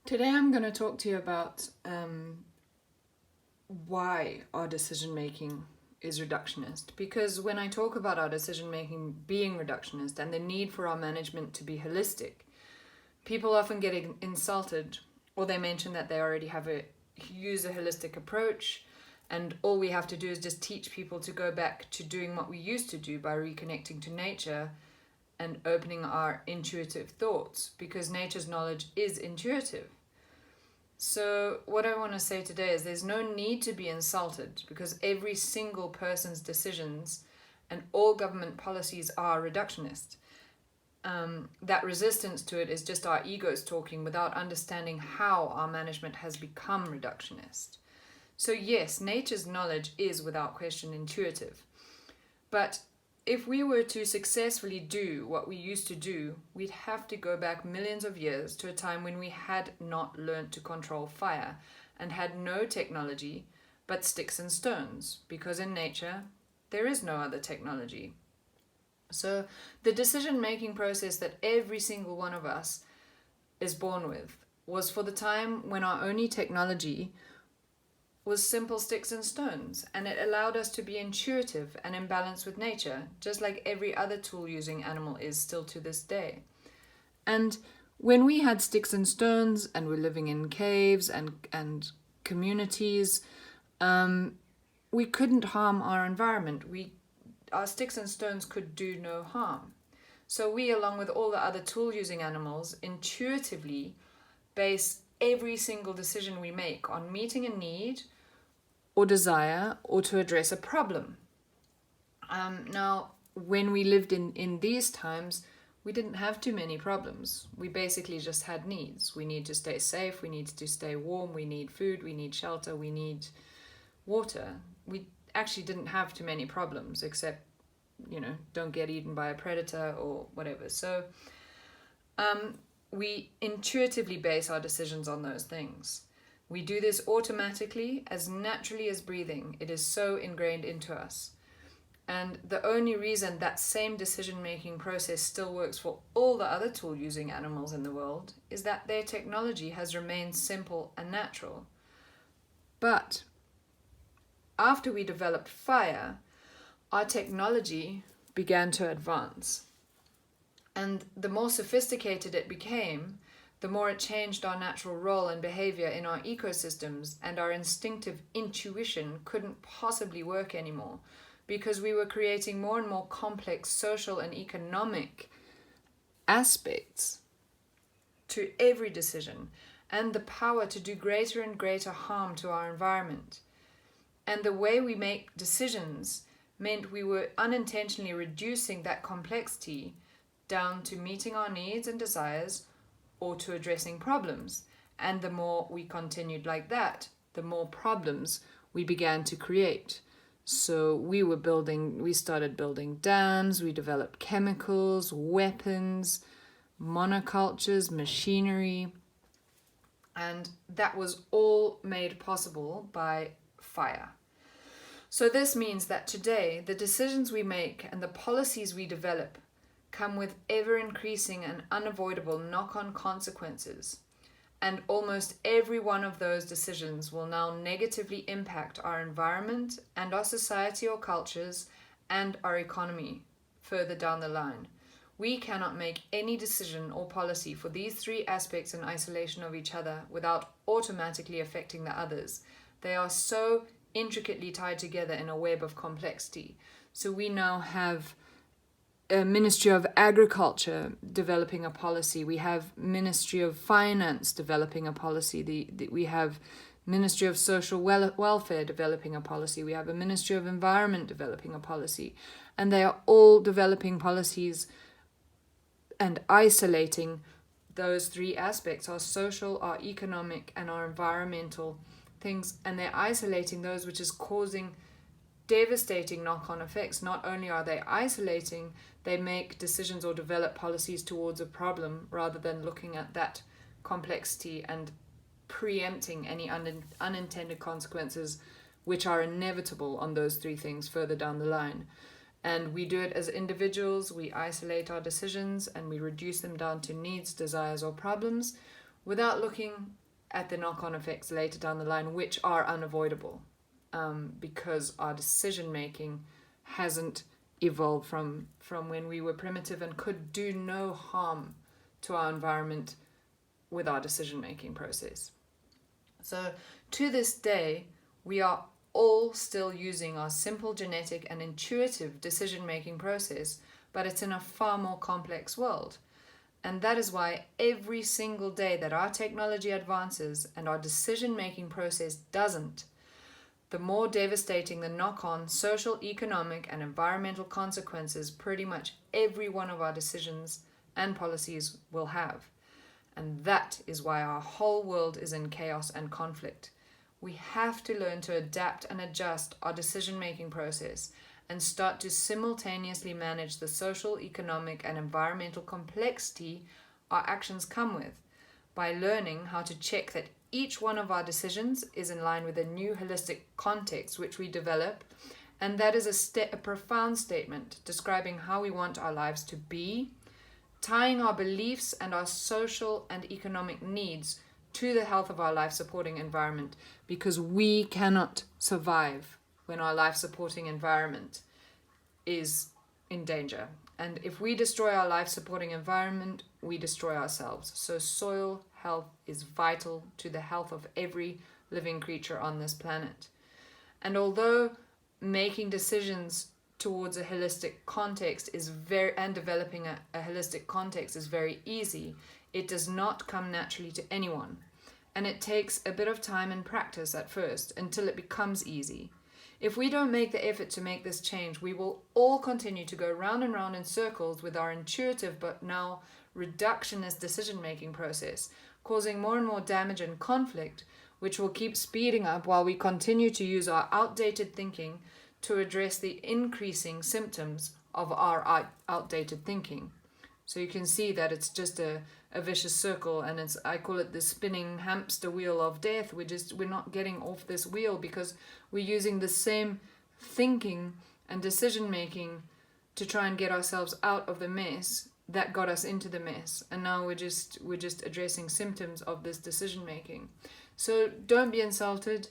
Today I'm going to talk to you about why our decision making is reductionist. Because when I talk about our decision making being reductionist and the need for our management to be holistic, people often get insulted, or they mention that they already use a holistic approach, and all we have to do is just teach people to go back to doing what we used to do by reconnecting to nature and opening our intuitive thoughts, because nature's knowledge is intuitive. So what I want to say today is there's no need to be insulted, because every single person's decisions and all government policies are reductionist. That resistance to it is just our egos talking without understanding how our management has become reductionist. So yes, nature's knowledge is without question intuitive. But if we were to successfully do what we used to do, we'd have to go back millions of years to a time when we had not learnt to control fire and had no technology but sticks and stones, because in nature there is no other technology. So the decision-making process that every single one of us is born with was for the time when our only technology was simple sticks and stones, and it allowed us to be intuitive and in balance with nature, just like every other tool-using animal is still to this day. And when we had sticks and stones and were living in caves and communities, we couldn't harm our environment. Our sticks and stones could do no harm. So we, along with all the other tool-using animals, intuitively base every single decision we make on meeting a need or desire or to address a problem. Now, when we lived in these times, we didn't have too many problems. We basically just had needs. We need to stay safe, we need to stay warm, we need food, we need shelter, we need water. We actually didn't have too many problems, except, don't get eaten by a predator or whatever. So we intuitively base our decisions on those things. We do this automatically, as naturally as breathing. It is so ingrained into us. And the only reason that same decision-making process still works for all the other tool-using animals in the world is that their technology has remained simple and natural. But after we developed fire, our technology began to advance. And the more sophisticated it became, the more it changed our natural role and behavior in our ecosystems, and our instinctive intuition couldn't possibly work anymore, because we were creating more and more complex social and economic aspects to every decision, and the power to do greater and greater harm to our environment. And the way we make decisions meant we were unintentionally reducing that complexity down to meeting our needs and desires or to addressing problems. And the more we continued like that, the more problems we began to create. So we started building dams, we developed chemicals, weapons, monocultures, machinery, and that was all made possible by fire. So this means that today, the decisions we make and the policies we develop come with ever-increasing and unavoidable knock-on consequences. And almost every one of those decisions will now negatively impact our environment and our society or cultures and our economy further down the line. We cannot make any decision or policy for these three aspects in isolation of each other without automatically affecting the others. They are so intricately tied together in a web of complexity. So we now have a Ministry of Agriculture developing a policy. We have Ministry of Finance developing a policy. We have Ministry of Social Welfare developing a policy. We have a Ministry of Environment developing a policy. And they are all developing policies and isolating those three aspects, our social, our economic, and our environmental things. And they're isolating those, which is causing devastating knock-on effects. Not only are they isolating, they make decisions or develop policies towards a problem rather than looking at that complexity and preempting any unintended consequences which are inevitable on those three things further down the line. And we do it as individuals. We isolate our decisions and we reduce them down to needs, desires, or problems. without looking at the knock-on effects later down the line, which are unavoidable, because our decision making hasn't evolved from when we were primitive and could do no harm to our environment with our decision making process. So to this day, we are all still using our simple genetic and intuitive decision making process, but it's in a far more complex world. And that is why every single day that our technology advances and our decision-making process doesn't, the more devastating the knock-on social, economic, and environmental consequences pretty much every one of our decisions and policies will have. And that is why our whole world is in chaos and conflict. We have to learn to adapt and adjust our decision-making process and start to simultaneously manage the social, economic, and environmental complexity our actions come with, by learning how to check that each one of our decisions is in line with a new holistic context which we develop, and that is a profound statement describing how we want our lives to be, tying our beliefs and our social and economic needs to the health of our life-supporting environment, because we cannot survive when our life-supporting environment is in danger. And if we destroy our life-supporting environment, we destroy ourselves. So soil health is vital to the health of every living creature on this planet. And although making decisions towards a holistic context and developing a holistic context is very easy, it does not come naturally to anyone. And it takes a bit of time and practice at first until it becomes easy. If we don't make the effort to make this change, we will all continue to go round and round in circles with our intuitive but now reductionist decision-making process, causing more and more damage and conflict, which will keep speeding up while we continue to use our outdated thinking to address the increasing symptoms of our outdated thinking. So you can see that it's just a vicious circle, and I call it the spinning hamster wheel of death. We're not getting off this wheel because we're using the same thinking and decision making to try and get ourselves out of the mess that got us into the mess, and now we're just addressing symptoms of this decision making. So don't be insulted.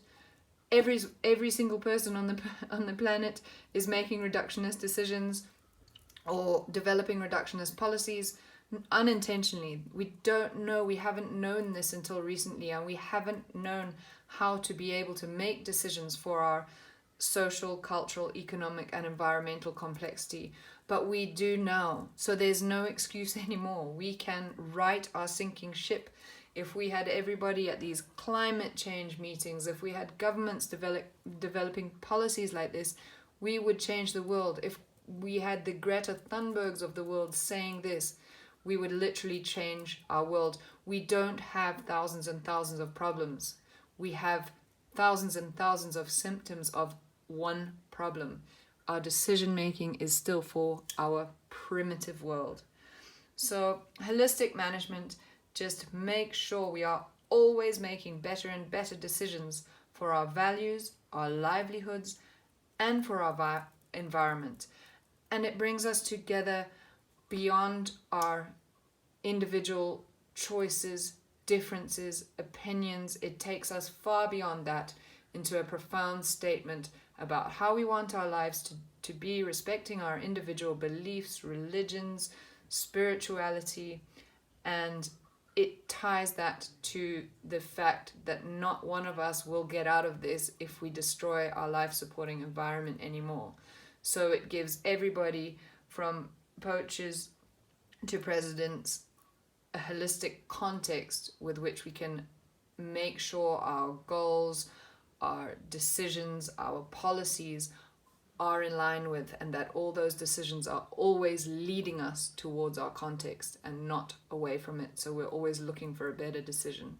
Every single person on the planet is making reductionist decisions or developing reductionist policies unintentionally. We don't know, we haven't known this until recently, and we haven't known how to be able to make decisions for our social, cultural, economic, and environmental complexity. But we do now, so there's no excuse anymore. We can right our sinking ship. If we had everybody at these climate change meetings, if we had governments developing policies like this, we would change the world. If we had the Greta Thunbergs of the world saying this, we would literally change our world. We don't have thousands and thousands of problems. We have thousands and thousands of symptoms of one problem. Our decision making is still for our primitive world. So holistic management, just make sure we are always making better and better decisions for our values, our livelihoods, and for our environment. And it brings us together beyond our individual choices, differences, opinions. It takes us far beyond that into a profound statement about how we want our lives to be, respecting our individual beliefs, religions, spirituality, and it ties that to the fact that not one of us will get out of this if we destroy our life-supporting environment anymore. So it gives everybody, from poachers to presidents, a holistic context with which we can make sure our goals, our decisions, our policies are in line with, and that all those decisions are always leading us towards our context and not away from it. So we're always looking for a better decision.